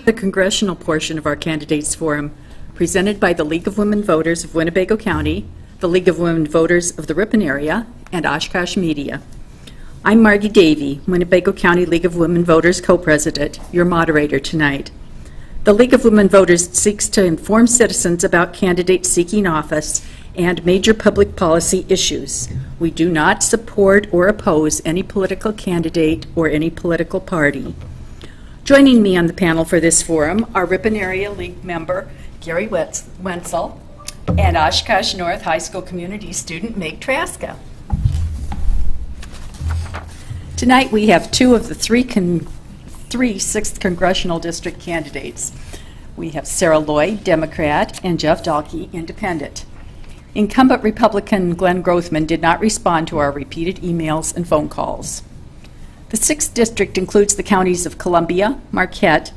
the congressional portion of our candidates forum, presented by the League of Women Voters of Winnebago County, the League of Women Voters of the Ripon area, and Oshkosh Media. I'm Margie Davey, Winnebago County League of Women Voters co-president, your moderator tonight. The League of Women Voters seeks to inform citizens about candidates seeking office and major public policy issues. We do not support or oppose any political candidate or any political party. Joining me on the panel for this forum are Ripon Area League member Gary Wenzel and Oshkosh North High School community student Meg Traska. Tonight we have two of the three 6th Congressional District candidates. We have Sarah Lloyd, Democrat, and Jeff Dahlke, Independent. Incumbent Republican Glenn Grothman did not respond to our repeated emails and phone calls. The 6th District includes the counties of Columbia, Marquette,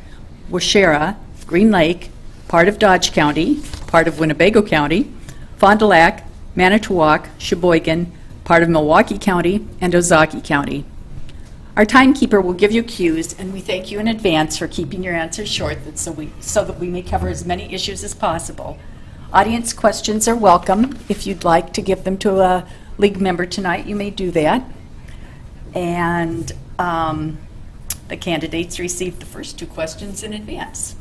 Waushara, Green Lake, part of Dodge County, part of Winnebago County, Fond du Lac, Manitowoc, Sheboygan, part of Milwaukee County, and Ozaukee County. Our timekeeper will give you cues, and we thank you in advance for keeping your answers short so that we may cover as many issues as possible. Audience questions are welcome. If you'd like to give them to a league member tonight, you may do that. And the candidates received the first two questions in advance.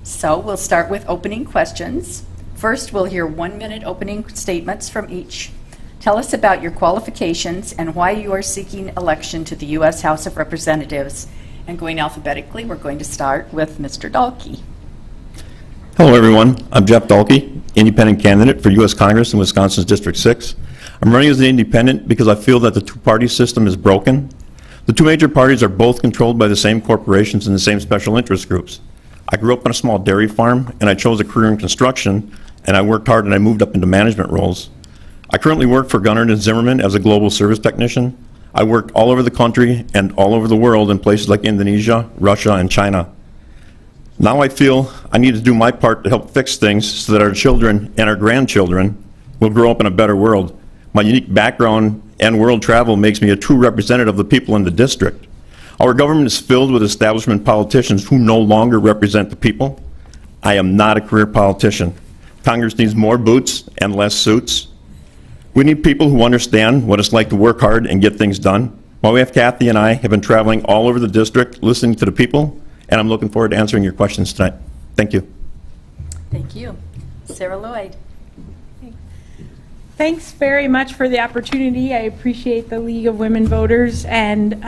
So we'll start with opening questions. First, we'll hear 1-minute opening statements from each. Tell us about your qualifications and why you are seeking election to the U.S. House of Representatives. And going alphabetically, we're going to start with Mr. Dahlke. Hello, everyone. I'm Jeff Dahlke, independent candidate for U.S. Congress in Wisconsin's District 6. I'm running as an independent because I feel that the two-party system is broken. The two major parties are both controlled by the same corporations and the same special interest groups. I grew up on a small dairy farm, and I chose a career in construction, and I worked hard and I moved up into management roles. I currently work for Gunnar & Zimmerman as a global service technician. I worked all over the country and all over the world in places like Indonesia, Russia, and China. Now I feel I need to do my part to help fix things so that our children and our grandchildren will grow up in a better world. My unique background and world travel makes me a true representative of the people in the district. Our government is filled with establishment politicians who no longer represent the people. I am not a career politician. Congress needs more boots and less suits. We need people who understand what it's like to work hard and get things done. My wife Kathy and I have been traveling all over the district listening to the people, and I'm looking forward to answering your questions tonight. Thank you. Thank you. Sarah Lloyd. Thanks very much for the opportunity. I appreciate the League of Women Voters, and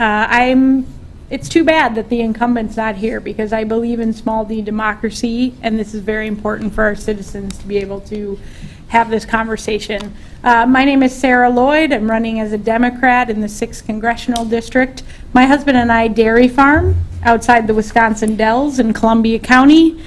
it's too bad that the incumbent's not here because I believe in small d democracy, and this is very important for our citizens to be able to have this conversation. My name is Sarah Lloyd. I'm running as a Democrat in the 6th Congressional District. My husband and I dairy farm outside the Wisconsin Dells in Columbia County.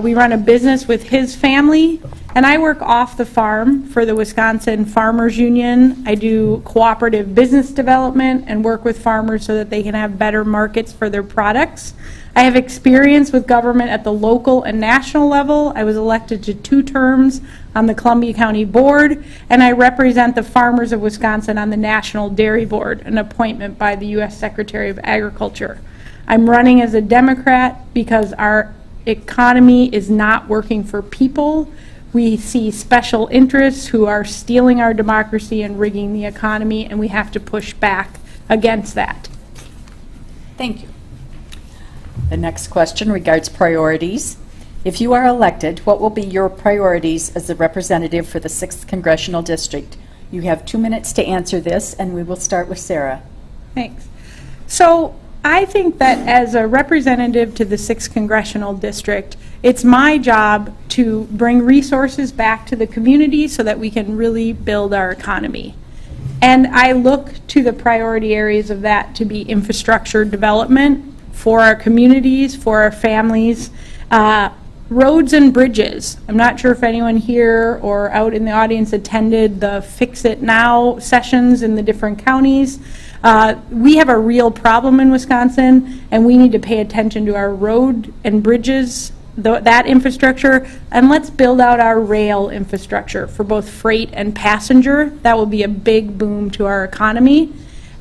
We run a business with his family, and I work off the farm for the Wisconsin Farmers Union. I do cooperative business development and work with farmers so that they can have better markets for their products. I have experience with government at the local and national level. I was elected to 2 terms on the Columbia County Board, and I represent the farmers of Wisconsin on the National Dairy Board, an appointment by the U.S. Secretary of Agriculture. I'm running as a Democrat because our economy is not working for people. We see special interests who are stealing our democracy and rigging the economy, and we have to push back against that. Thank you. The next question regards priorities. If you are elected, what will be your priorities as a representative for the 6th Congressional District? You have 2 minutes to answer this, and we will start with Sarah. Thanks. So I think that as a representative to the 6th Congressional District, it's my job to bring resources back to the community so that we can really build our economy. And I look to the priority areas of that to be infrastructure development for our communities, for our families, roads and bridges. I'm not sure if anyone here or out in the audience attended the Fix It Now sessions in the different counties. We have a real problem in Wisconsin, and we need to pay attention to our road and bridges, that infrastructure, and let's build out our rail infrastructure for both freight and passenger. That will be a big boom to our economy.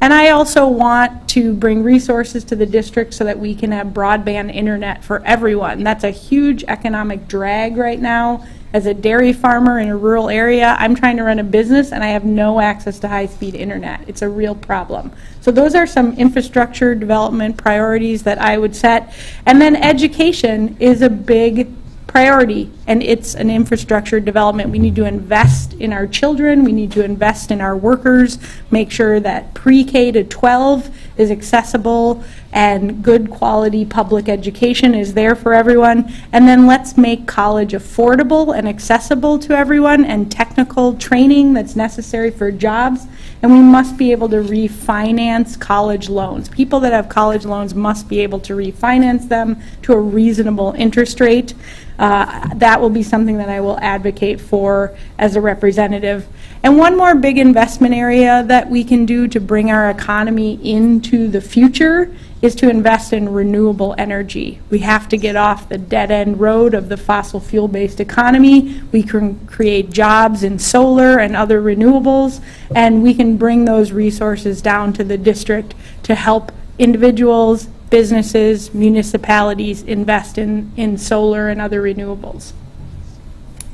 And I also want to bring resources to the district so that we can have broadband internet for everyone. That's a huge economic drag right now. As a dairy farmer in a rural area, I'm trying to run a business and I have no access to high-speed internet. It's a real problem. So those are some infrastructure development priorities that I would set. And then education is a big priority, and it's an infrastructure development. We need to invest in our children, we need to invest in our workers, make sure that pre-K to 12 is accessible and good quality public education is there for everyone. And then let's make college affordable and accessible to everyone, and technical training that's necessary for jobs. And we must be able to refinance college loans. People that have college loans must be able to refinance them to a reasonable interest rate. That will be something that I will advocate for as a representative. And one more big investment area that we can do to bring our economy into the future is to invest in renewable energy. We have to get off the dead-end road of the fossil fuel-based economy. We can create jobs in solar and other renewables, and we can bring those resources down to the district to help individuals, businesses, municipalities invest in solar and other renewables.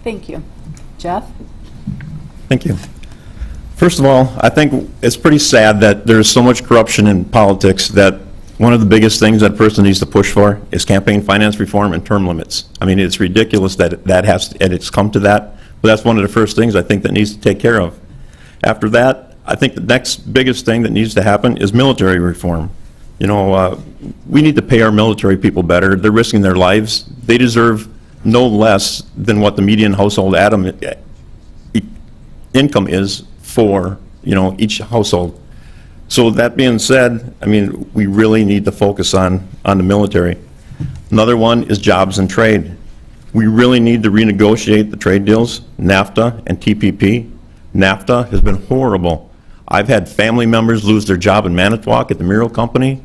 Thank you. Jeff? Thank you. First of all, I think it's pretty sad that there's so much corruption in politics that one of the biggest things that a person needs to push for is campaign finance reform and term limits. I mean, it's ridiculous that it's come to that, but that's one of the first things I think that needs to take care of. After that, I think the next biggest thing that needs to happen is military reform. You know, we need to pay our military people better. They're risking their lives. They deserve no less than what the median household income is for, you know, each household. So that being said, I mean, we really need to focus on the military. Another one is jobs and trade. We really need to renegotiate the trade deals, NAFTA and TPP. NAFTA has been horrible. I've had family members lose their job in Manitowoc at the Mural Company.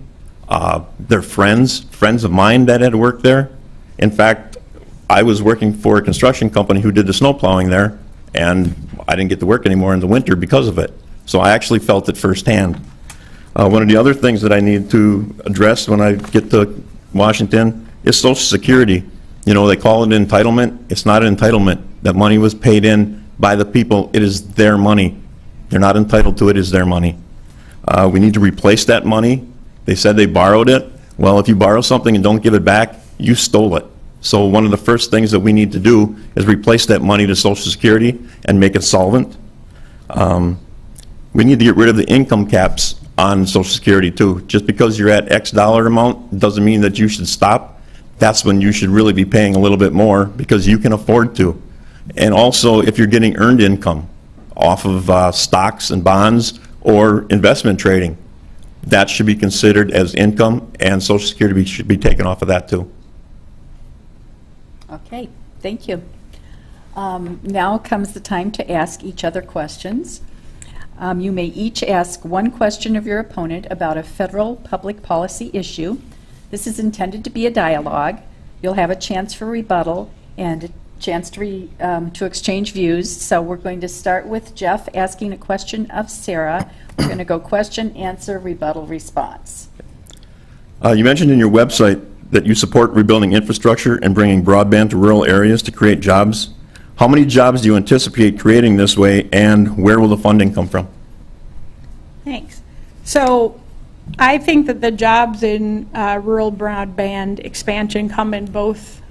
They're friends of mine that had worked there. In fact, I was working for a construction company who did the snow plowing there, and I didn't get to work anymore in the winter because of it. So I actually felt it firsthand. One of the other things that I need to address when I get to Washington is Social Security. You know, they call it entitlement. It's not an entitlement. That money was paid in by the people. It is their money. They're not entitled to it. It's their money. We need to replace that money. They said they borrowed it. Well, if you borrow something and don't give it back, you stole it. So one of the first things that we need to do is replace that money to Social Security and make it solvent. We need to get rid of the income caps on Social Security too. Just because you're at X dollar amount doesn't mean that you should stop. That's when you should really be paying a little bit more because you can afford to. And also, if you're getting earned income off of stocks and bonds or investment trading, that should be considered as income, and Social Security should be taken off of that too. Okay, thank you. Now comes the time to ask each other questions. You may each ask one question of your opponent about a federal public policy issue. This is intended to be a dialogue. You'll have a chance for rebuttal and a chance to exchange views. So we're going to start with Jeff asking a question of Sarah. We're going to go question, answer, rebuttal, response. You mentioned in your website that you support rebuilding infrastructure and bringing broadband to rural areas to create jobs. How many jobs do you anticipate creating this way, and where will the funding come from? Thanks. So I think that the jobs in rural broadband expansion come in both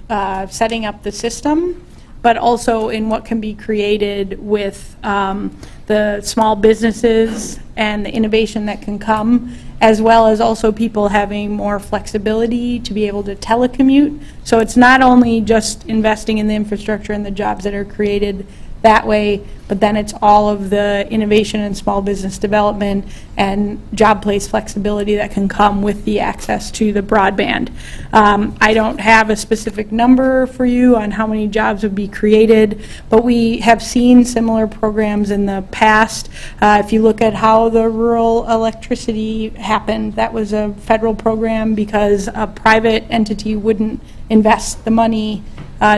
setting up the system, but also in what can be created with the small businesses and the innovation that can come, as well as also people having more flexibility to be able to telecommute. So it's not only just investing in the infrastructure and the jobs that are created that way, but then it's all of the innovation and small business development and job place flexibility that can come with the access to the broadband. I don't have a specific number for you on how many jobs would be created, but we have seen similar programs in the past. If you look at how the rural electricity happened, that was a federal program because a private entity wouldn't invest the money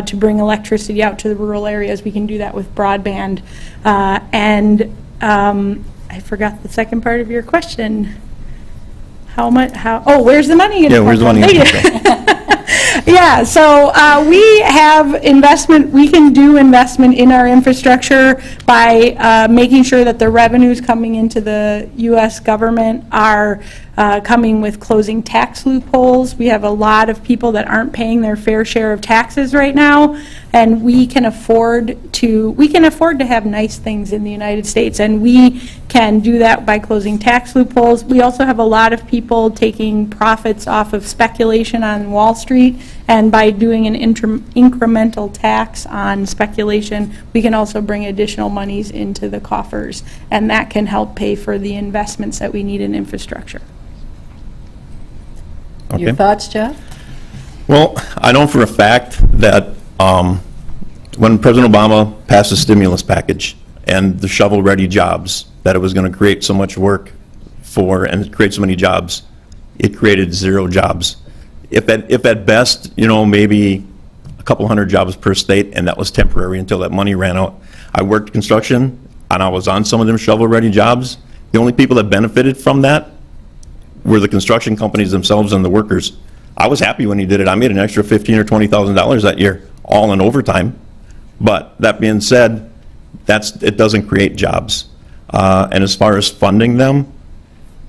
to bring electricity out to the rural areas. We can do that with broadband. I I forgot the second part of your question. How much, oh, where's the money? Yeah, where's the money? Yeah, so we have investment, we can do investment in our infrastructure by making sure that the revenues coming into the U.S. government are coming with closing tax loopholes. We have a lot of people that aren't paying their fair share of taxes right now, and we can afford to have nice things in the United States, and we can do that by closing tax loopholes. We also have a lot of people taking profits off of speculation on Wall Street, and by doing an incremental tax on speculation, we can also bring additional monies into the coffers, and that can help pay for the investments that we need in infrastructure. Okay. Your thoughts, Jeff? Well, I know for a fact that when President Obama passed the stimulus package and the shovel-ready jobs, that it was going to create so much work and create so many jobs, it created 0 jobs. If at best, you know, maybe a couple hundred jobs per state, and that was temporary until that money ran out. I worked construction, and I was on some of them shovel-ready jobs. The only people that benefited from that were the construction companies themselves and the workers. I was happy when he did it. I made an extra $15,000 or $20,000 that year, all in overtime. But that being said, it doesn't create jobs. And as far as funding them,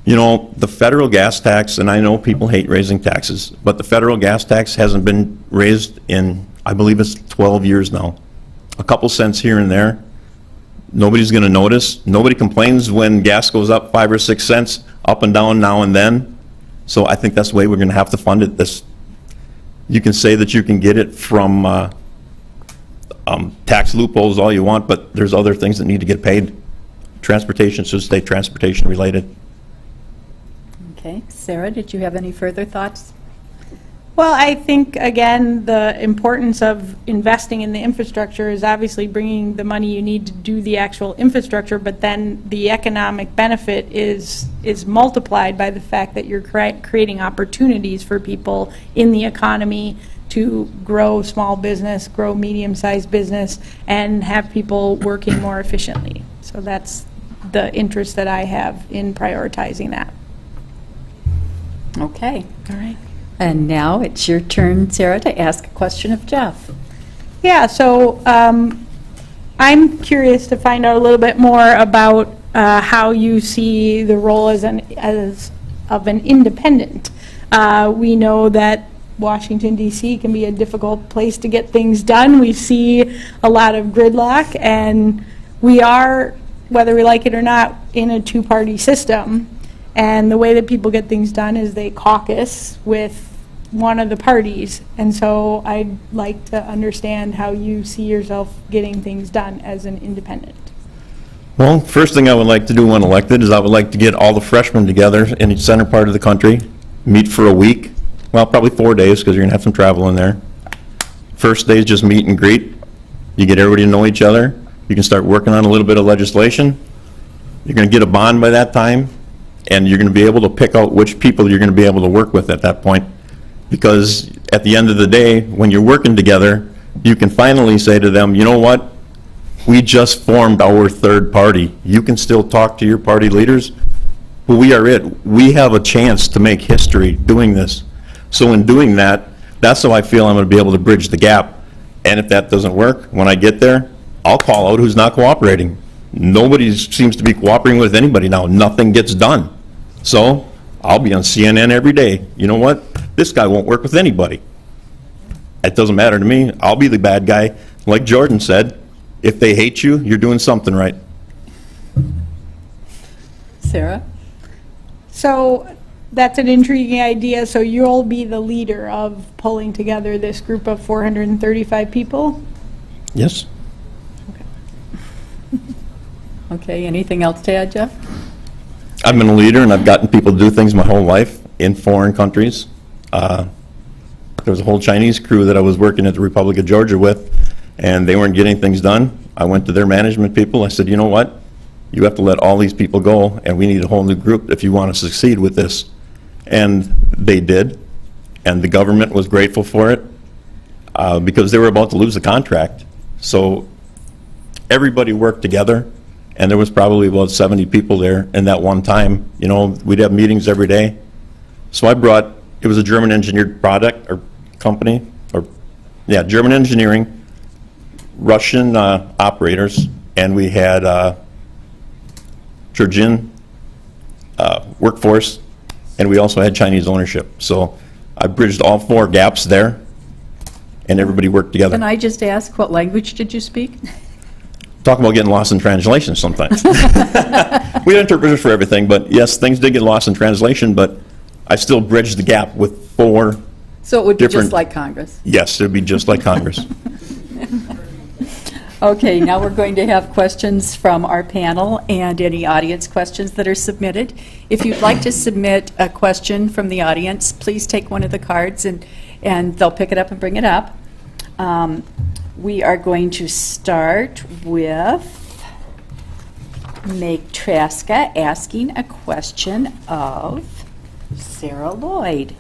you know, the federal gas tax, and I know people hate raising taxes, but the federal gas tax hasn't been raised in, I believe it's 12 years now. A couple cents here and there. Nobody's going to notice. Nobody complains when gas goes up 5 or 6 cents up and down now and then. So I think that's the way we're going to have to fund it. You can say that you can get it from tax loopholes all you want, but there's other things that need to get paid. Transportation should stay transportation related. Okay. Sarah, did you have any further thoughts? Well, I think, again, the importance of investing in the infrastructure is obviously bringing the money you need to do the actual infrastructure, but then the economic benefit is multiplied by the fact that you're creating opportunities for people in the economy to grow small business, grow medium-sized business, and have people working more efficiently. So that's the interest that I have in prioritizing that. Okay. All right. And now it's your turn, Sarah, to ask a question of Jeff. Yeah, so I'm curious to find out a little bit more about how you see the role of an independent. We know that Washington, D.C. can be a difficult place to get things done. We see a lot of gridlock, and we are, whether we like it or not, in a two-party system. And the way that people get things done is they caucus with one of the parties. And so I'd like to understand how you see yourself getting things done as an independent. Well, first thing I would like to do when elected is I would like to get all the freshmen together in each center part of the country, meet for a week, well, probably 4 days because you're going to have some travel in there. First day is just meet and greet. You get everybody to know each other. You can start working on a little bit of legislation. You're going to get a bond by that time, and you're going to be able to pick out which people you're going to be able to work with at that point. Because at the end of the day, when you're working together, you can finally say to them, you know what? We just formed our third party. You can still talk to your party leaders, but we are it. We have a chance to make history doing this. So in doing that, that's how I feel I'm going to be able to bridge the gap. And if that doesn't work, when I get there, I'll call out who's not cooperating. Nobody seems to be cooperating with anybody now. Nothing gets done. So I'll be on CNN every day. You know what? This guy won't work with anybody. It doesn't matter to me. I'll be the bad guy. Like Jordan said, if they hate you, you're doing something right. Sarah? So that's an intriguing idea. So you'll be the leader of pulling together this group of 435 people? Yes. Okay, anything else to add, Jeff? I've been a leader, and I've gotten people to do things my whole life in foreign countries. There was a whole Chinese crew that I was working at the Republic of Georgia with, and they weren't getting things done. I went to their management people. I said, you know what? You have to let all these people go, and we need a whole new group if you want to succeed with this. And they did, and the government was grateful for it because they were about to lose the contract. So everybody worked together, and there was probably about 70 people there in that one time. You know, we'd have meetings every day. So I brought, it was a German engineered product or company, or yeah, German engineering, Russian operators, and we had Georgian workforce, and we also had Chinese ownership. So I bridged all 4 gaps there, and everybody worked together. Can I just ask, what language did you speak? Talk about getting lost in translation sometimes. We had interpreters for everything, but yes, things did get lost in translation, but I still bridged the gap with 4. So it would be Different- just like Congress? Yes, it would be just like Congress. Okay, now we're going to have questions from our panel and any audience questions that are submitted. If you'd like to submit a question from the audience, please take one of the cards and they'll pick it up and bring it up. We are going to start with Meg Traska asking a question of Sarah Lloyd.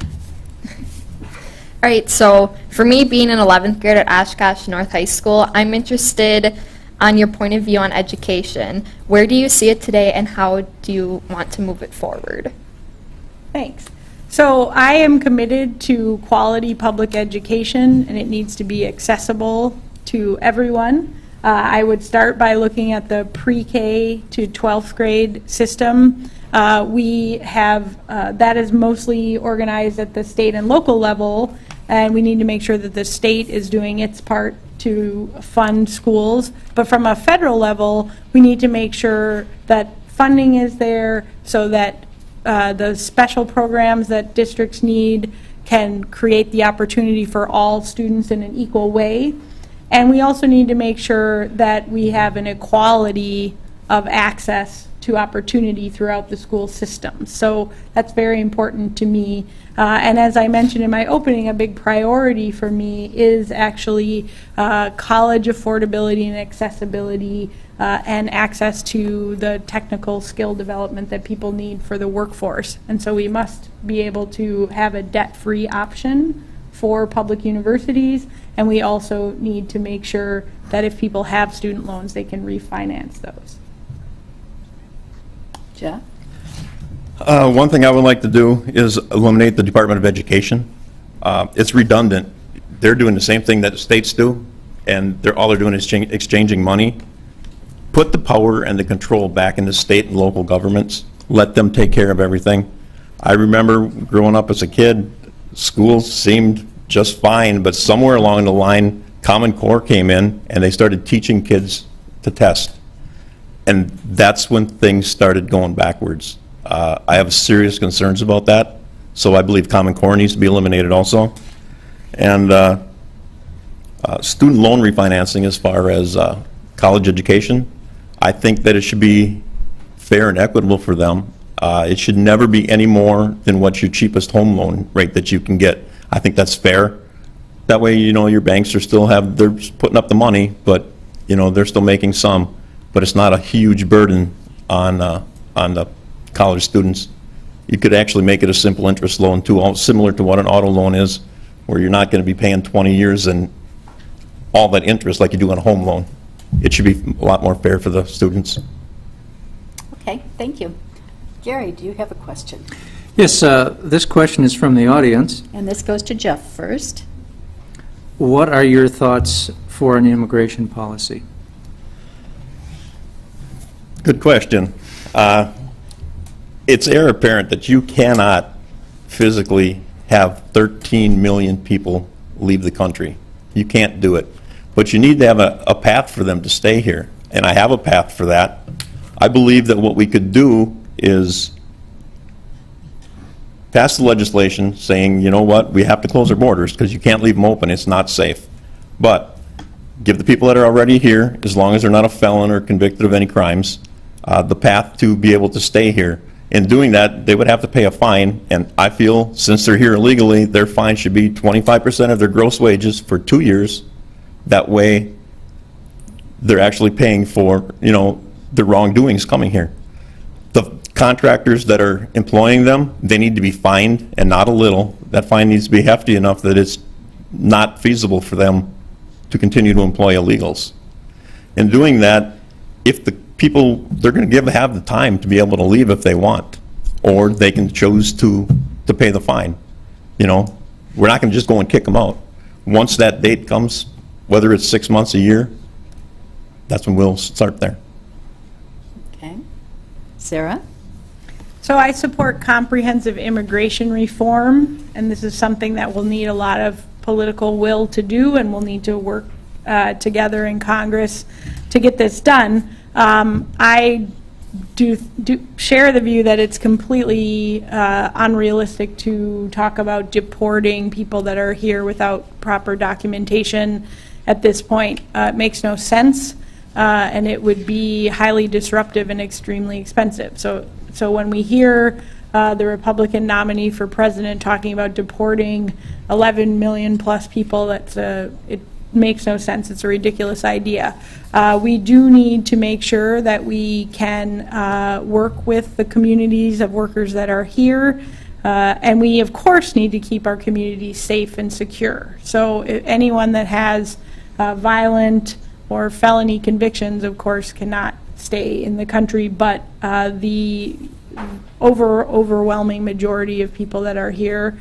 All right, so for me, being in 11th grade at Oshkosh North High School, I'm interested on your point of view on education. Where do you see it today, and how do you want to move it forward? Thanks. So I am committed to quality public education, and it needs to be accessible to everyone. I would start by looking at the pre-K to 12th grade system. We have, that is mostly organized at the state and local level, and we need to make sure that the state is doing its part to fund schools. But from a federal level, we need to make sure that funding is there so that the special programs that districts need can create the opportunity for all students in an equal way. And we also need to make sure that we have an equality of access to opportunity throughout the school system. So that's very important to me. And as I mentioned in my opening, a big priority for me is actually college affordability and accessibility and access to the technical skill development that people need for the workforce. And so we must be able to have a debt-free option for public universities, and we also need to make sure that if people have student loans, they can refinance those. Jeff? One thing I would like to do is eliminate the Department of Education. It's redundant. They're doing the same thing that the states do, and all they're doing is exchanging money. Put the power and the control back in the state and local governments. Let them take care of everything. I remember growing up as a kid, schools seemed just fine, but somewhere along the line, Common Core came in and they started teaching kids to test. And that's when things started going backwards. I have serious concerns about that, so I believe Common Core needs to be eliminated also. And student loan refinancing as far as college education, I think that it should be fair and equitable for them. It should never be any more than what your cheapest home loan rate that you can get. I think that's fair. That way, you know, your banks are still they're putting up the money, but, you know, they're still making some. But it's not a huge burden on the college students. You could actually make it a simple interest loan too, similar to what an auto loan is, where you're not going to be paying 20 years and all that interest like you do on a home loan. It should be a lot more fair for the students. Okay, thank you. Gary, do you have a question? Yes, this question is from the audience. And this goes to Jeff first. What are your thoughts for an immigration policy? Good question. It's heir apparent that you cannot physically have 13 million people leave the country. You can't do it. But you need to have a path for them to stay here. And I have a path for that. I believe that what we could do is pass the legislation saying, you know what, we have to close our borders because you can't leave them open. It's not safe. But give the people that are already here, as long as they're not a felon or convicted of any crimes, the path to be able to stay here. In doing that, they would have to pay a fine, and I feel since they're here illegally, their fine should be 25% of their gross wages for 2 years. That way, they're actually paying for, you know, the wrongdoings coming here. The contractors that are employing them, they need to be fined, and not a little. That fine needs to be hefty enough that it's not feasible for them to continue to employ illegals. In doing that, if the people, they're going to have the time to be able to leave if they want, or they can choose to pay the fine. You know, we're not going to just go and kick them out. Once that date comes, whether it's 6 months, a year, that's when we'll start there. Okay. Sarah? So I support comprehensive immigration reform, and this is something that will need a lot of political will to do, and we'll need to work together in Congress to get this done. I do share the view that it's completely unrealistic to talk about deporting people that are here without proper documentation at this point. It makes no sense, and it would be highly disruptive and extremely expensive. So when we hear the Republican nominee for president talking about deporting 11 million plus people, it makes no sense. It's a ridiculous idea. We do need to make sure that we can work with the communities of workers that are here, and we of course need to keep our communities safe and secure. So anyone that has violent or felony convictions, of course, cannot stay in the country, but the overwhelming majority of people that are here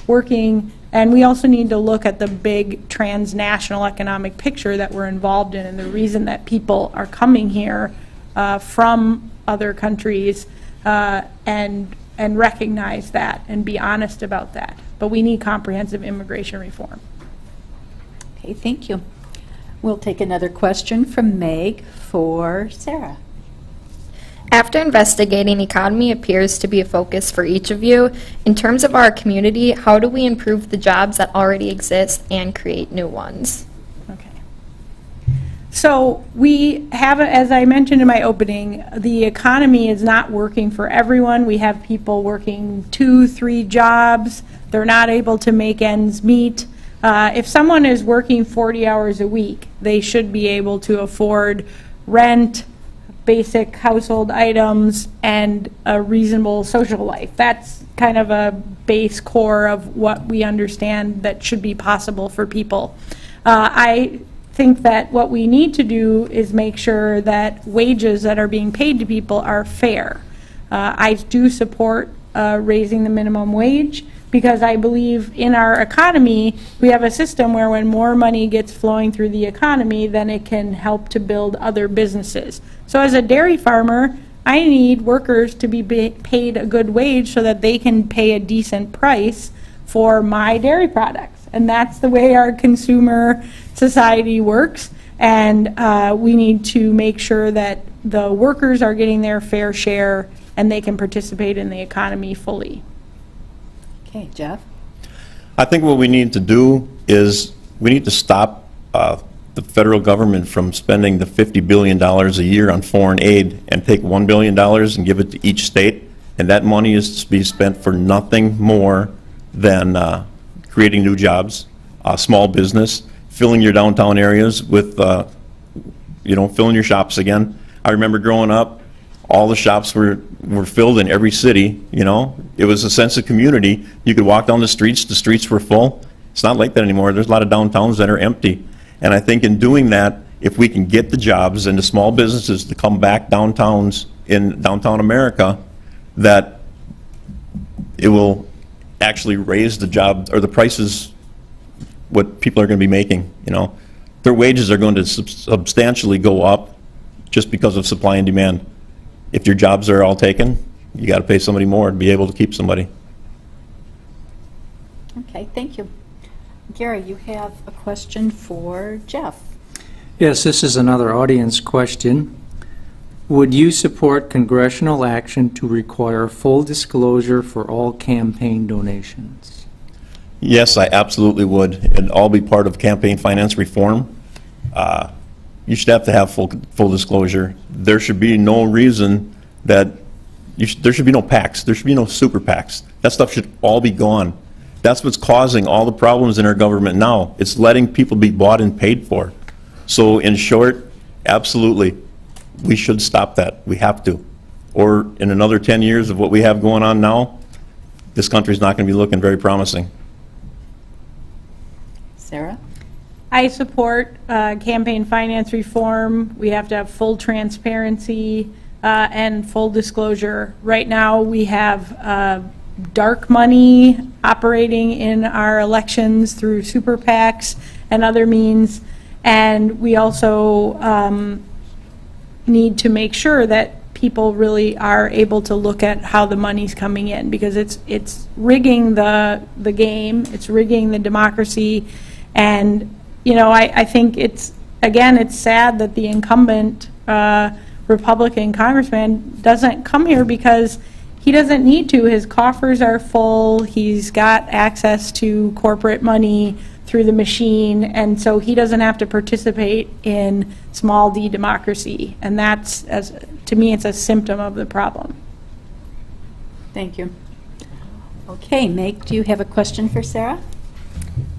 working. And we also need to look at the big transnational economic picture that we're involved in, and the reason that people are coming here from other countries, and recognize that and be honest about that. But we need comprehensive immigration reform. Okay, thank you. We'll take another question from Meg for Sarah. After investigating, economy appears to be a focus for each of you. In terms of our community, how do we improve the jobs that already exist and create new ones? Okay. So we have, as I mentioned in my opening, the economy is not working for everyone. We have people working 2-3 jobs. They're not able to make ends meet. If someone is working 40 hours a week, they should be able to afford rent, basic household items, and a reasonable social life. That's kind of a base core of what we understand that should be possible for people. I think that what we need to do is make sure that wages that are being paid to people are fair. I do support raising the minimum wage, because I believe in our economy, we have a system where when more money gets flowing through the economy, then it can help to build other businesses. So as a dairy farmer, I need workers to be paid a good wage so that they can pay a decent price for my dairy products. And that's the way our consumer society works. And we need to make sure that the workers are getting their fair share and they can participate in the economy fully. Okay, Jeff? I think what we need to do is we need to stop the federal government from spending the $50 billion a year on foreign aid and take $1 billion and give it to each state, and that money is to be spent for nothing more than creating new jobs, small business, filling your downtown areas with, filling your shops again. I remember growing up, all the shops were filled in every city, you know. It was a sense of community. You could walk down the streets were full. It's not like that anymore. There's a lot of downtowns that are empty. And I think in doing that, if we can get the jobs and the small businesses to come back downtowns in downtown America, that it will actually raise the job or the prices, what people are going to be making, you know. Their wages are going to substantially go up just because of supply and demand. If your jobs are all taken, you got to pay somebody more to be able to keep somebody. Okay, thank you. Gary, you have a question for Jeff. Yes, this is another audience question. Would you support congressional action to require full disclosure for all campaign donations? Yes, I absolutely would. It'd all be part of campaign finance reform. You should have to have full disclosure. There should be no reason that there should be no PACs. There should be no super PACs. That stuff should all be gone. That's what's causing all the problems in our government now. It's letting people be bought and paid for. So in short, absolutely, we should stop that. We have to. Or in another 10 years of what we have going on now, this country's not going to be looking very promising. Sarah? I support campaign finance reform. We have to have full transparency and full disclosure. Right now, we have dark money operating in our elections through super PACs and other means, and we also need to make sure that people really are able to look at how the money's coming in, because it's rigging the game, it's rigging the democracy, and you know, I think it's sad that the incumbent Republican congressman doesn't come here because he doesn't need to. His coffers are full, he's got access to corporate money through the machine, and so he doesn't have to participate in small d democracy, and that's, to me, it's a symptom of the problem. Thank you. Okay, Meg, do you have a question for Sarah?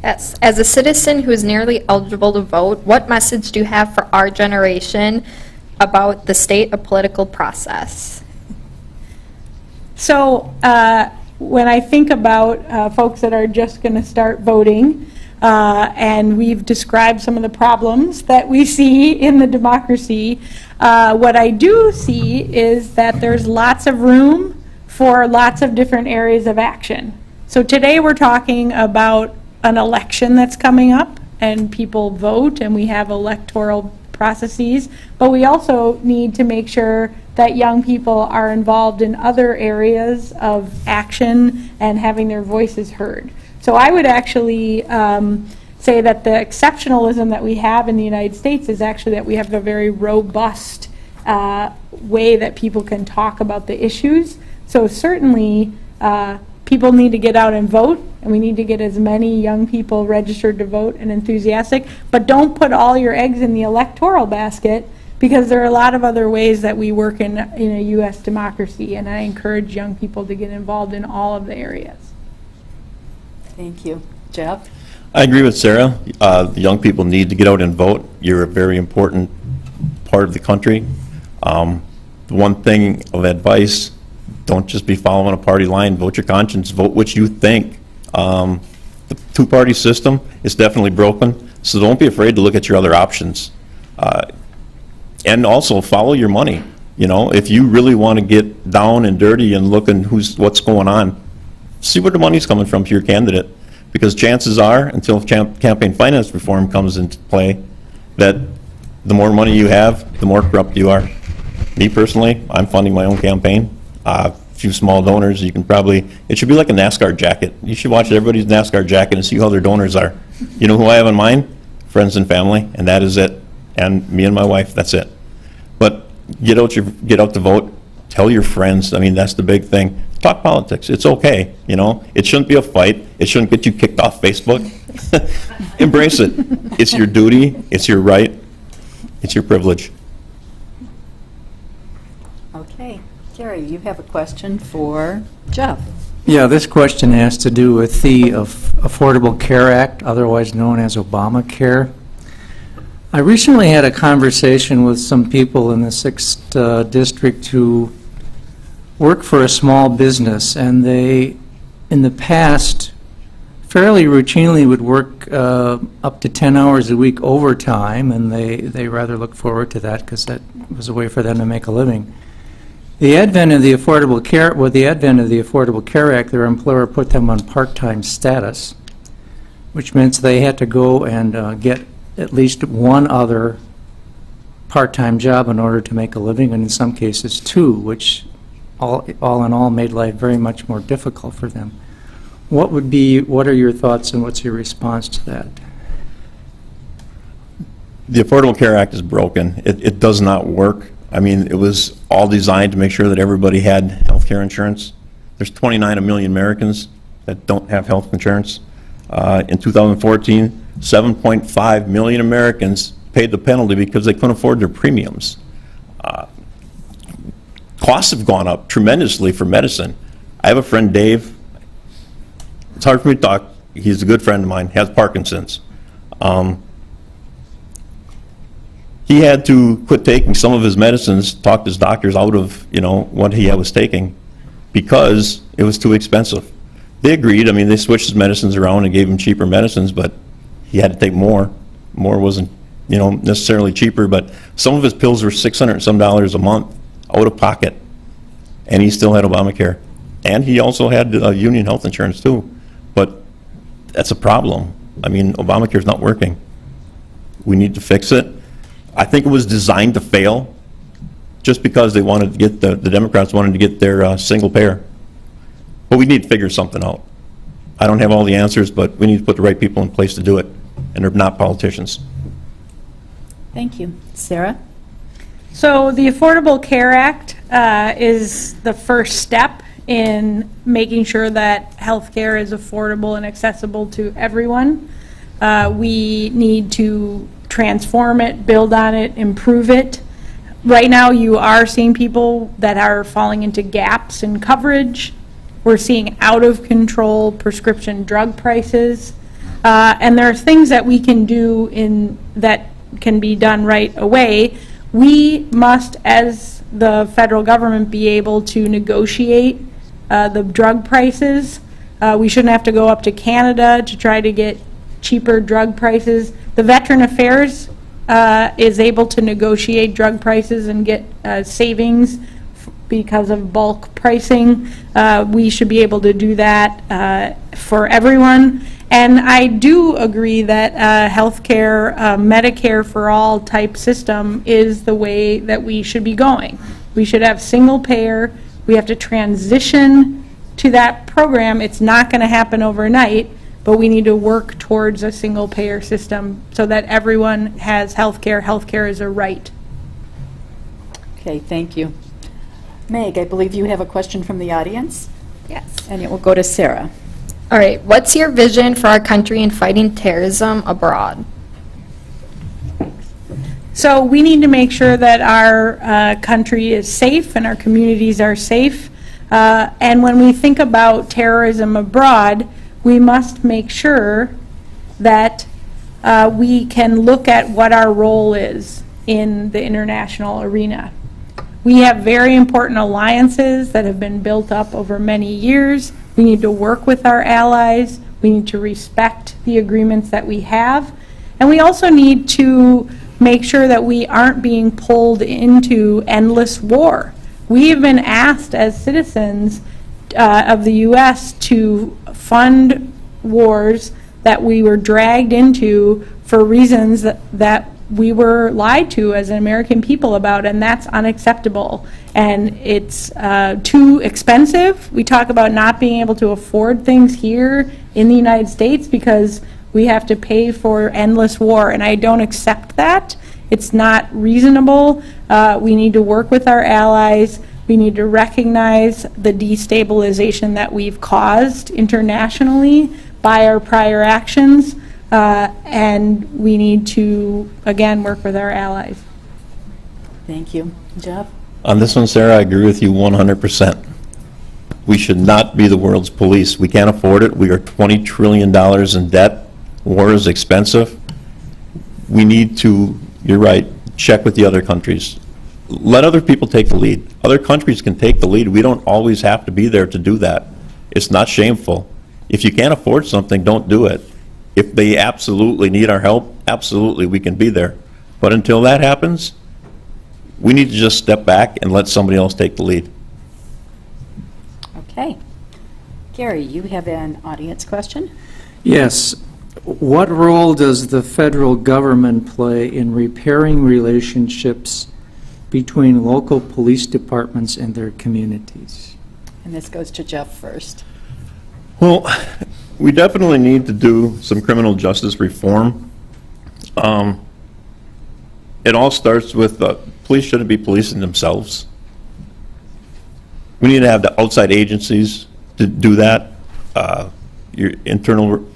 Yes. As a citizen who is nearly eligible to vote, what message do you have for our generation about the state of political process? So when I think about folks that are just going to start voting, and we've described some of the problems that we see in the democracy, what I do see is that there's lots of room for lots of different areas of action. So today we're talking about an election that's coming up, and people vote, and we have electoral processes, but we also need to make sure that young people are involved in other areas of action and having their voices heard. So I would actually say that the exceptionalism that we have in the United States is actually that we have a very robust way that people can talk about the issues. So certainly people need to get out and vote, and we need to get as many young people registered to vote and enthusiastic, but don't put all your eggs in the electoral basket, because there are a lot of other ways that we work in a U.S. democracy, and I encourage young people to get involved in all of the areas. Thank you. Jeff? I agree with Sarah. The young people need to get out and vote. You're a very important part of the country. The one thing of advice, don't just be following a party line. Vote your conscience. Vote what you think. The two-party system is definitely broken, so don't be afraid to look at your other options. And also follow your money. You know, if you really want to get down and dirty and look at what's going on, see where the money's coming from to your candidate. Because chances are, until campaign finance reform comes into play, that the more money you have, the more corrupt you are. Me personally, I'm funding my own campaign. A few small donors, you can probably, it should be like a NASCAR jacket. You should watch everybody's NASCAR jacket and see how their donors are. You know who I have in mind? Friends and family, and that is it. And me and my wife, that's it. But get out to vote. Tell your friends. I mean, that's the big thing. Talk politics. It's okay. You know, it shouldn't be a fight. It shouldn't get you kicked off Facebook. Embrace it. It's your duty. It's your right. It's your privilege. Okay. Gary, you have a question for Jeff. Yeah, this question has to do with the Affordable Care Act, otherwise known as Obamacare. I recently had a conversation with some people in the 6th District who work for a small business, and they, in the past, fairly routinely would work up to 10 hours a week overtime, and they rather look forward to that because that was a way for them to make a living. The advent of the Affordable Care Act, their employer put them on part-time status, which meant they had to go and get at least one other part-time job in order to make a living, and in some cases two, which all in all made life very much more difficult for them. What are your thoughts and what's your response to that? The Affordable Care Act is broken. It does not work. I mean, it was all designed to make sure that everybody had health care insurance. There's 29 million Americans that don't have health insurance. In 2014, 7.5 million Americans paid the penalty because they couldn't afford their premiums. Costs have gone up tremendously for medicine. I have a friend, Dave. It's hard for me to talk. He's a good friend of mine, has Parkinson's. He had to quit taking some of his medicines, talk to his doctors out of, you know, what he was taking because it was too expensive. They agreed. I mean, they switched his medicines around and gave him cheaper medicines, but he had to take more More wasn't, necessarily cheaper, but some of his pills were $600 and some a month out of pocket, and he still had Obamacare. And he also had union health insurance too, but that's a problem. I mean, Obamacare's not working. We need to fix it. I think it was designed to fail just because they wanted to get, the Democrats wanted to get their single payer. But we need to figure something out. I don't have all the answers, but we need to put the right people in place to do it, and they're not politicians. Thank you. Sarah? So the Affordable Care Act is the first step in making sure that health care is affordable and accessible to everyone. We need to transform it, build on it, improve it. Right now, you are seeing people that are falling into gaps in coverage. We're seeing out-of-control prescription drug prices. And there are things that we can do that can be done right away. We must, as the federal government, be able to negotiate the drug prices. We shouldn't have to go up to Canada to try to get cheaper drug prices. The Veteran Affairs is able to negotiate drug prices and get savings because of bulk pricing. We should be able to do that for everyone. And I do agree that healthcare, Medicare for all type system is the way that we should be going. We should have single payer. We have to transition to that program. It's not going to happen overnight, but we need to work towards a single payer system so that everyone has healthcare. Healthcare is a right. Okay, thank you. Meg, I believe you have a question from the audience, Yes. and it will go to Sarah. All right. What's your vision for our country in fighting terrorism abroad? So we need to make sure that our country is safe and our communities are safe. And when we think about terrorism abroad, we must make sure that we can look at what our role is in the international arena. We have very important alliances that have been built up over many years. We need to work with our allies. We need to respect the agreements that we have. And we also need to make sure that we aren't being pulled into endless war. We have been asked as citizens of the U.S. to fund wars that we were dragged into for reasons that we were lied to as an American people about, and that's unacceptable. And it's too expensive. We talk about not being able to afford things here in the United States because we have to pay for endless war, and I don't accept that. It's not reasonable. We need to work with our allies. We need to recognize the destabilization that we've caused internationally by our prior actions. And we need to, again, work with our allies. Thank you. Jeff? On this one, Sarah, I agree with you 100%. We should not be the world's police. We can't afford it. We are $20 trillion in debt. War is expensive. We need to, you're right, check with the other countries. Let other people take the lead. Other countries can take the lead. We don't always have to be there to do that. It's not shameful. If you can't afford something, don't do it. If they absolutely need our help, absolutely, we can be there. But until that happens, we need to just step back and let somebody else take the lead. Okay. Gary, you have an audience question? Yes. What role does the federal government play in repairing relationships between local police departments and their communities? And this goes to Jeff first. Well, we definitely need to do some criminal justice reform. It all starts with police shouldn't be policing themselves. We need to have the outside agencies to do that. Your internal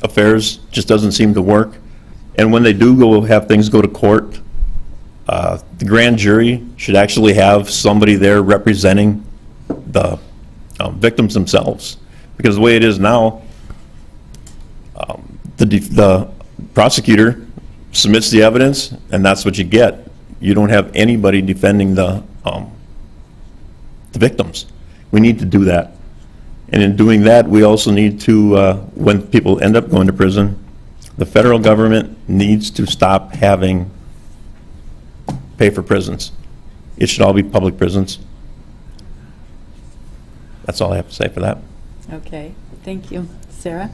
affairs just doesn't seem to work. And when they do go have things go to court, the grand jury should actually have somebody there representing the victims themselves. Because the way it is now, the prosecutor submits the evidence, and that's what you get. You don't have anybody defending the victims. We need to do that. And in doing that, we also need to, when people end up going to prison, The federal government needs to stop having pay for prisons. It should all be public prisons. That's all I have to say for that. Okay, thank you. Sarah?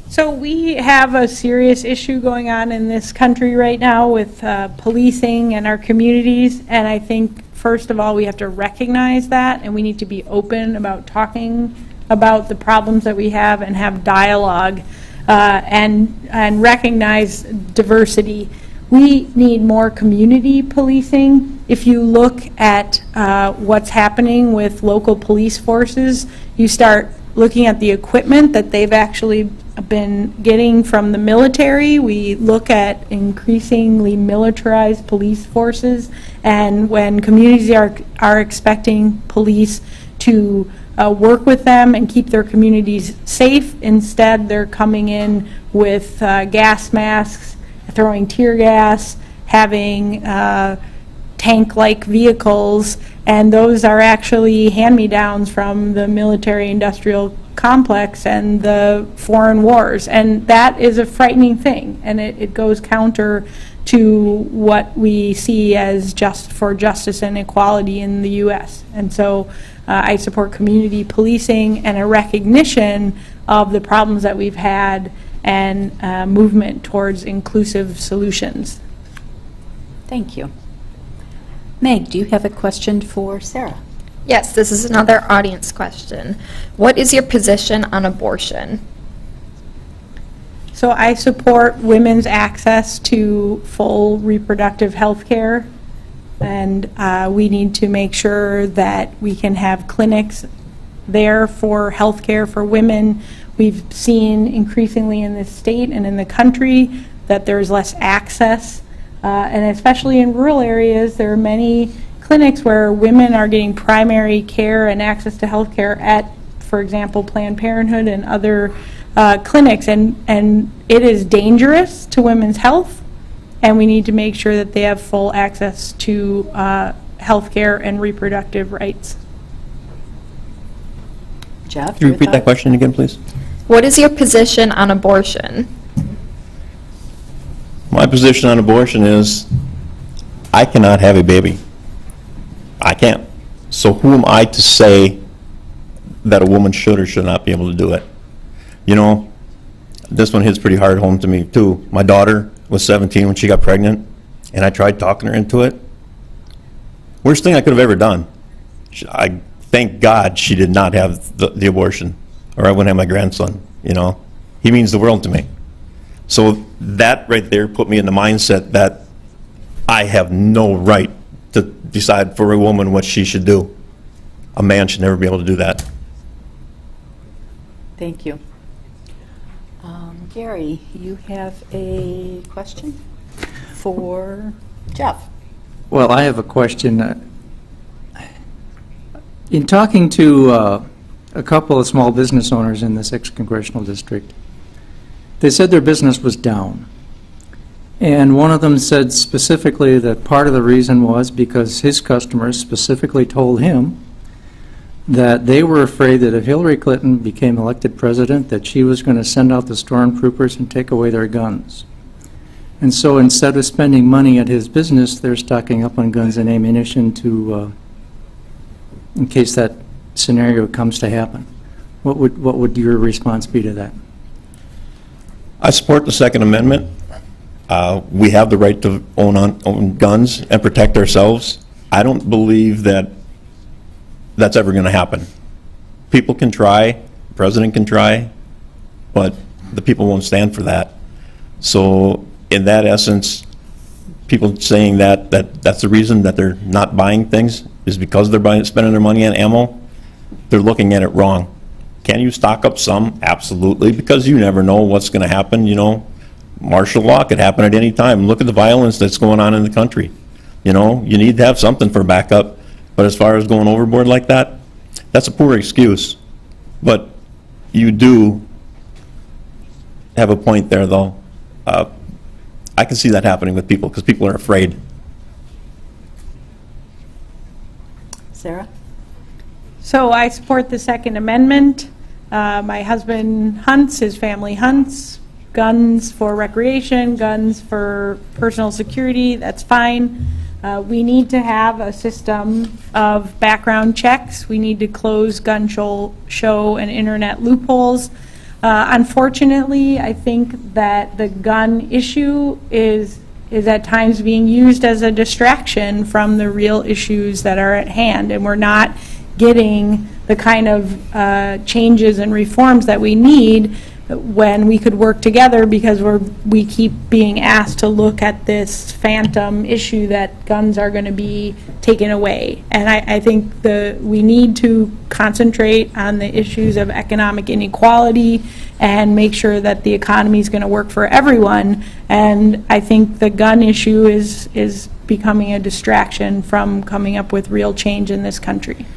So we have a serious issue going on in this country right now with policing and our communities, and I think, first of all, we have to recognize that, and we need to be open about talking about the problems that we have and have dialogue and recognize diversity. We need more community policing. If you look at what's happening with local police forces, you start looking at the equipment that they've actually been getting from the military. We look at increasingly militarized police forces, and when communities are expecting police to work with them and keep their communities safe, instead they're coming in with gas masks, throwing tear gas, having tank-like vehicles, and those are actually hand-me-downs from the military-industrial complex and the foreign wars. And that is a frightening thing, and it goes counter to what we see as for justice and equality in the U.S. And so I support community policing and a recognition of the problems that we've had and movement towards inclusive solutions. Thank you. Meg, do you have a question for Sarah? Yes, this is another audience question. What is your position on abortion? So I support women's access to full reproductive health care, and we need to make sure that we can have clinics there for health care for women. We've seen increasingly in this state and in the country that there's less access, and especially in rural areas, there are many clinics where women are getting primary care and access to health care at, for example, Planned Parenthood and other clinics, and it is dangerous to women's health, and we need to make sure that they have full access to health care and reproductive rights. Jeff? Could you repeat that question again, please? What is your position on abortion? My position on abortion is I cannot have a baby. I can't. So who am I to say that a woman should or should not be able to do it? You know, this one hits pretty hard home to me too. My daughter was 17 when she got pregnant, and I tried talking her into it. Worst thing I could have ever done. I thank God she did not have the abortion, or I wouldn't have my grandson, you know. He means the world to me. So that right there put me in the mindset that I have no right to decide for a woman what she should do. A man should never be able to do that. Thank you. Gary, you have a question for Jeff? Well, I have a question. In talking to a couple of small business owners in the 6th Congressional District, they said their business was down. And one of them said specifically that part of the reason was because his customers specifically told him that they were afraid that if Hillary Clinton became elected president, that she was going to send out the stormtroopers and take away their guns. And so instead of spending money at his business, they're stocking up on guns and ammunition to, in case that scenario comes to happen. What would your response be to that? I support the Second Amendment. We have the right to own guns and protect ourselves. I don't believe that that's ever going to happen. People can try, the president can try, but the people won't stand for that. So in that essence, people saying that's the reason that they're not buying things is because they're spending their money on ammo, they're looking at it wrong. Can you stock up some? Absolutely, because you never know what's going to happen. You know, martial law could happen at any time. Look at the violence that's going on in the country. You know, you need to have something for backup. But as far as going overboard like that, that's a poor excuse. But you do have a point there, though. I can see that happening with people because people are afraid. Sarah? So I support the Second Amendment. My husband hunts, his family hunts. guns for recreation, guns for personal security, that's fine. We need to have a system of background checks. We need to close gun show and internet loopholes. Unfortunately, I think that the gun issue is at times being used as a distraction from the real issues that are at hand, and we're not getting the kind of changes and reforms that we need when we could work together, because we keep being asked to look at this phantom issue that guns are going to be taken away. And I think we need to concentrate on the issues of economic inequality and make sure that the economy is going to work for everyone. And I think the gun issue is becoming a distraction from coming up with real change in this country.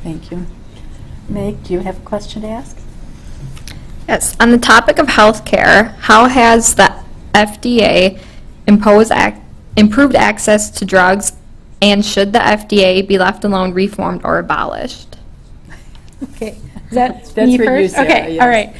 Thank you. Meg, do you have a question to ask? Yes, on the topic of health care, how has the FDA improved access to drugs, and should the FDA be left alone, reformed, or abolished? Okay, that's me for first? you, Sarah, okay, yes. all right.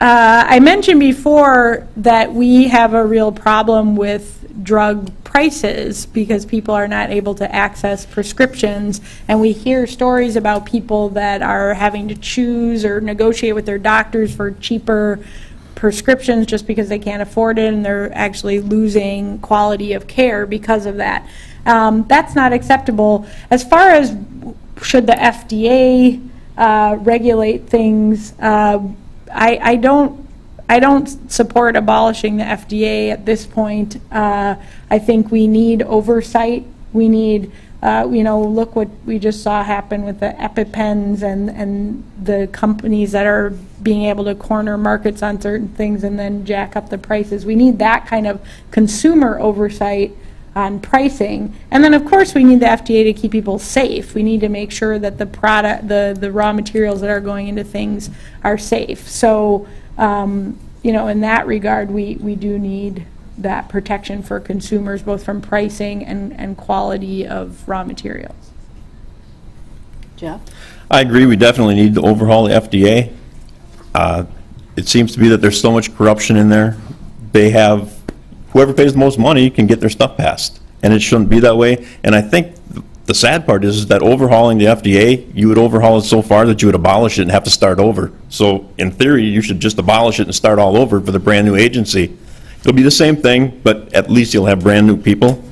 I mentioned before that we have a real problem with drug prices because people are not able to access prescriptions, and we hear stories about people that are having to choose or negotiate with their doctors for cheaper prescriptions just because they can't afford it, and they're actually losing quality of care because of that. That's not acceptable. As far as should the FDA regulate things, I don't support abolishing the FDA at this point. I think we need oversight. We need, look what we just saw happen with the EpiPens and the companies that are being able to corner markets on certain things and then jack up the prices. We need that kind of consumer oversight on pricing. And then, of course, we need the FDA to keep people safe. We need to make sure that the raw materials that are going into things are safe. So, in that regard, we do need that protection for consumers, both from pricing and quality of raw materials. Jeff? I agree, we definitely need to overhaul the FDA. It seems to be that there's so much corruption in there. Whoever pays the most money can get their stuff passed, and it shouldn't be that way. And I think the sad part is that overhauling the FDA, you would overhaul it so far that you would abolish it and have to start over. So in theory, you should just abolish it and start all over with a brand new agency. It'll be the same thing, but at least you'll have brand new people.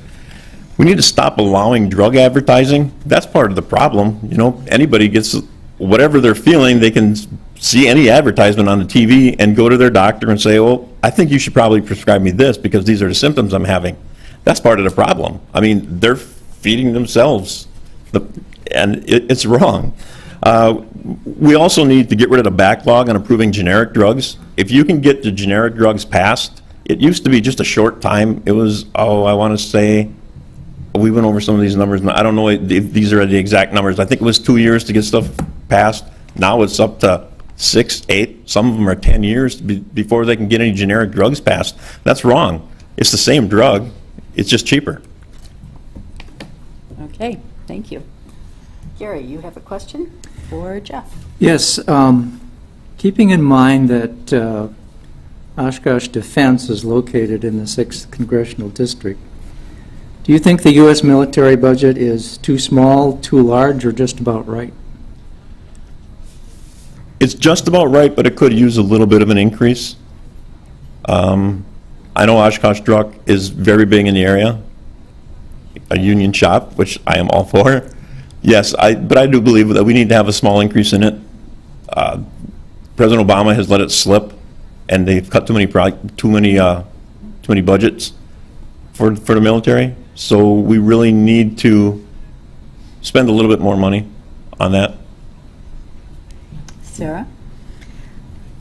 We need to stop allowing drug advertising. That's part of the problem. Anybody gets whatever they're feeling, they can see any advertisement on the TV and go to their doctor and say, oh, I think you should probably prescribe me this because these are the symptoms I'm having. That's part of the problem. I mean, they're feeding themselves, and it's wrong. We also need to get rid of the backlog on approving generic drugs. If you can get the generic drugs passed, it used to be just a short time. It was, I want to say, we went over some of these numbers. I don't know if these are the exact numbers. I think it was 2 years to get stuff passed. Now it's up to 6, 8, some of them are 10 years before they can get any generic drugs passed. That's wrong. It's the same drug. It's just cheaper. Okay, thank you. Gary, you have a question for Jeff? Yes, keeping in mind that Oshkosh Defense is located in the 6th Congressional District, do you think the U.S. military budget is too small, too large, or just about right? It's just about right, but it could use a little bit of an increase. I know Oshkosh Truck is very big in the area, a union shop, which I am all for. Yes, but I do believe that we need to have a small increase in it. President Obama has let it slip, and they've cut too many budgets for the military. So we really need to spend a little bit more money on that. Sarah?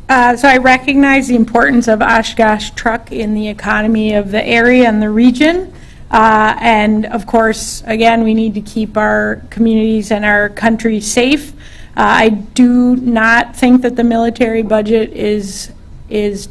So I recognize the importance of Oshkosh Truck in the economy of the area and the region. And of course, again, we need to keep our communities and our country safe. I do not think that the military budget is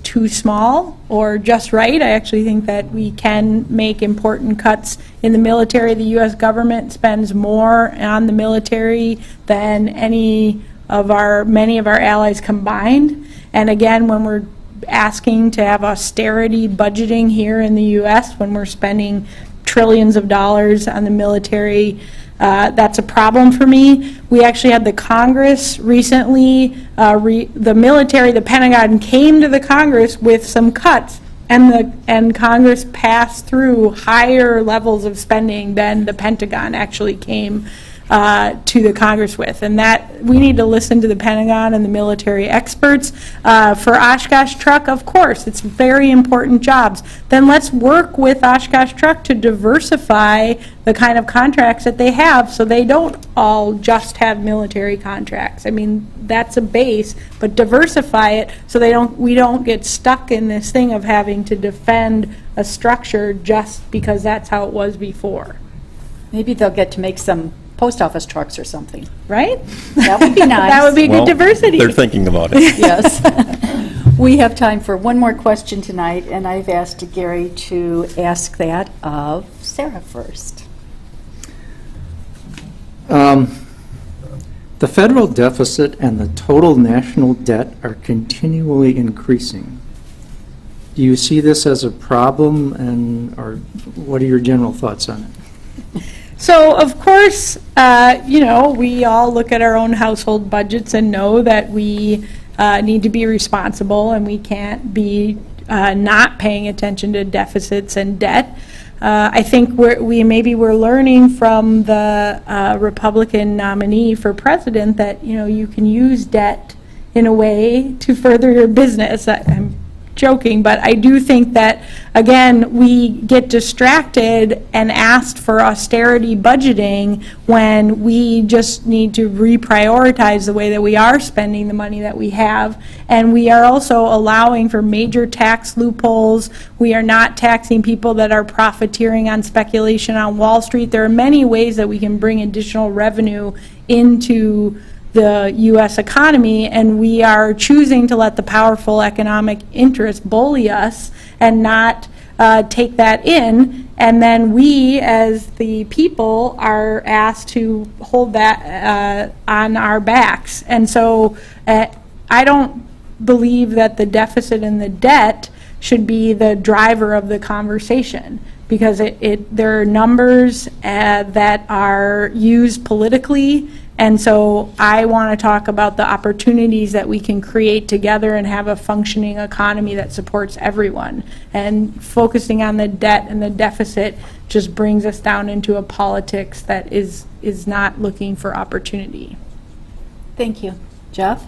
too small or just right. I actually think that we can make important cuts in the military. The U.S. government spends more on the military than any of many of our allies combined. And again, when we're asking to have austerity budgeting here in the U.S., when we're spending trillions of dollars on the military, that's a problem for me. We actually had the Congress recently, the military, the Pentagon came to the Congress with some cuts, and Congress passed through higher levels of spending than the Pentagon actually came to the Congress with. And that we need to listen to the Pentagon and the military experts. For Oshkosh Truck, of course, it's very important jobs. Then let's work with Oshkosh Truck to diversify the kind of contracts that they have, so they don't all just have military contracts. I mean, that's a base, but diversify it so we don't get stuck in this thing of having to defend a structure just because that's how it was before. Maybe they'll get to make some post office trucks or something. Right? That would be nice. That would be good diversity. They're thinking about it. Yes. We have time for one more question tonight, and I've asked Gary to ask that of Sarah first. The federal deficit and the total national debt are continually increasing. Do you see this as a problem, or what are your general thoughts on it? So, of course, we all look at our own household budgets and know that we need to be responsible, and we can't be not paying attention to deficits and debt. I think we're learning from the Republican nominee for president that you can use debt in a way to further your business. I'm joking, but I do think that, again, we get distracted and asked for austerity budgeting when we just need to reprioritize the way that we are spending the money that we have. And we are also allowing for major tax loopholes. We are not taxing people that are profiteering on speculation on Wall Street. There are many ways that we can bring additional revenue into the U.S. economy, and we are choosing to let the powerful economic interests bully us and not take that in, and then we as the people are asked to hold that on our backs. And so I don't believe that the deficit and the debt should be the driver of the conversation, because there are numbers that are used politically. And so I want to talk about the opportunities that we can create together and have a functioning economy that supports everyone. And focusing on the debt and the deficit just brings us down into a politics that is not looking for opportunity. Thank you. Jeff?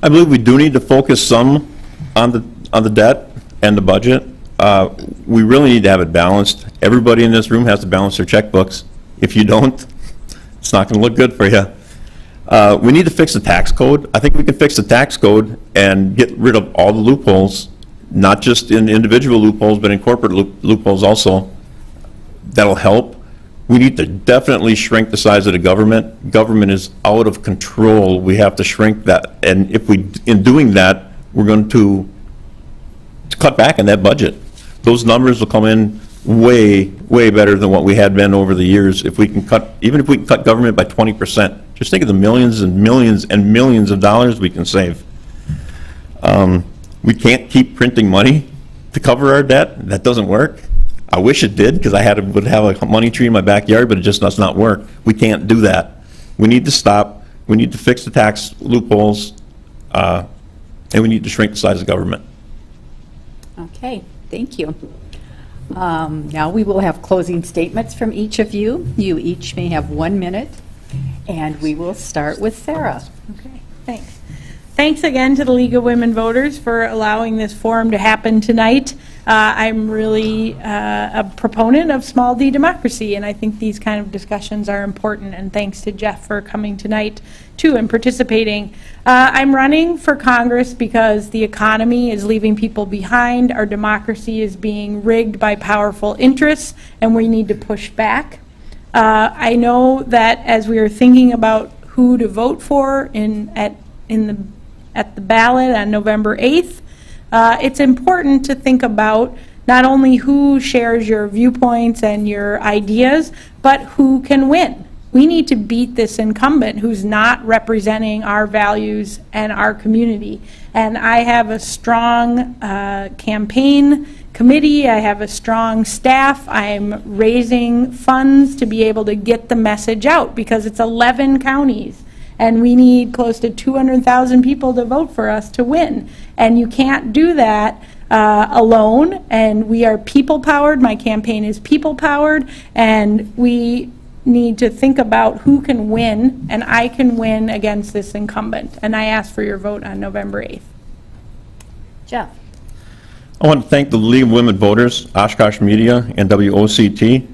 I believe we do need to focus some on the debt and the budget. We really need to have it balanced. Everybody in this room has to balance their checkbooks. If you don't, it's not going to look good for you. We need to fix the tax code. I think we can fix the tax code and get rid of all the loopholes, not just in individual loopholes, but in corporate loopholes also. That'll help. We need to definitely shrink the size of the government. Government is out of control. We have to shrink that. And if in doing that, we're going to cut back on that budget. Those numbers will come in way better than what we had been over the years. If we can even if we can cut government by 20%, just think of the millions and millions and millions of dollars we can save. We can't keep printing money to cover our debt. That doesn't work. I wish it did, because would have a money tree in my backyard, but it just does not work. We can't do that. We need to stop. We need to fix the tax loopholes, and we need to shrink the size of government. Okay, thank you. Now we will have closing statements from each of you. You each may have 1 minute, and we will start with Sarah. Okay, thanks. Thanks again to the League of Women Voters for allowing this forum to happen tonight. I'm really a proponent of small d democracy, and I think these kind of discussions are important, and thanks to Jeff for coming tonight too and participating. I'm running for Congress because the economy is leaving people behind, our democracy is being rigged by powerful interests, and we need to push back. I know that as we are thinking about who to vote for at the ballot on November 8th, it's important to think about not only who shares your viewpoints and your ideas, but who can win. we need to beat this incumbent who's not representing our values and our community. And I have a strong campaign committee. I have a strong staff. I'm raising funds to be able to get the message out because it's 11 counties. And we need close to 200,000 people to vote for us to win. And you can't do that alone. And we are people-powered. My campaign is people-powered. And we need to think about who can win, and I can win against this incumbent. And I ask for your vote on November 8th. Jeff. I want to thank the League of Women Voters, Oshkosh Media, and WOCT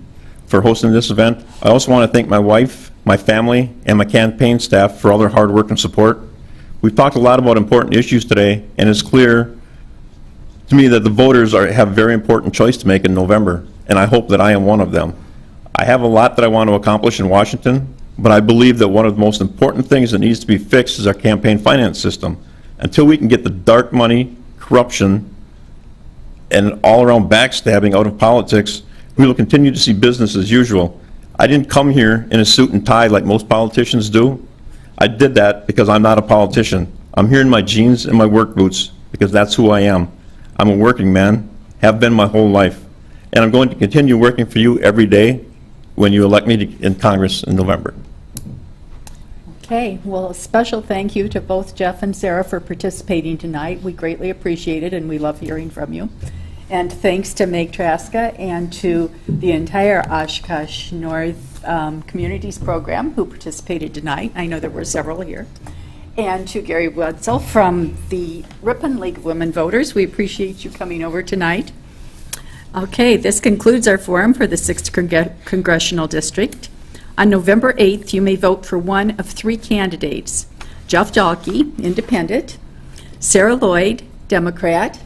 for hosting this event. I also want to thank my wife, my family, and my campaign staff for all their hard work and support. We've talked a lot about important issues today, and it's clear to me that the voters have a very important choice to make in November, and I hope that I am one of them. I have a lot that I want to accomplish in Washington, but I believe that one of the most important things that needs to be fixed is our campaign finance system. Until we can get the dark money, corruption, and all-around backstabbing out of politics, we will continue to see business as usual. I didn't come here in a suit and tie like most politicians do. I did that because I'm not a politician. I'm here in my jeans and my work boots because that's who I am. I'm a working man, have been my whole life, and I'm going to continue working for you every day when you elect me in Congress in November. Okay, well, a special thank you to both Jeff and Sarah for participating tonight. We greatly appreciate it, and we love hearing from you. And thanks to Meg Traska and to the entire Oshkosh North Communities Program who participated tonight. I know there were several here. And to Gary Wetzel from the Ripon League of Women Voters. We appreciate you coming over tonight. Okay, this concludes our forum for the 6th Congressional District. On November 8th, you may vote for one of three candidates: Jeff Dahlke, Independent; Sarah Lloyd, Democrat;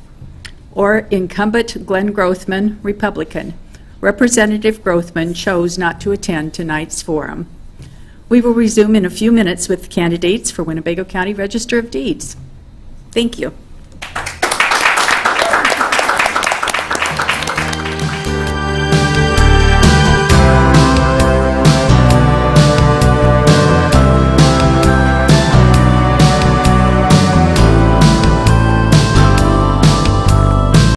or incumbent Glenn Grothman, Republican. Representative Grothman chose not to attend tonight's forum. We will resume in a few minutes with candidates for Winnebago County Register of Deeds. Thank you.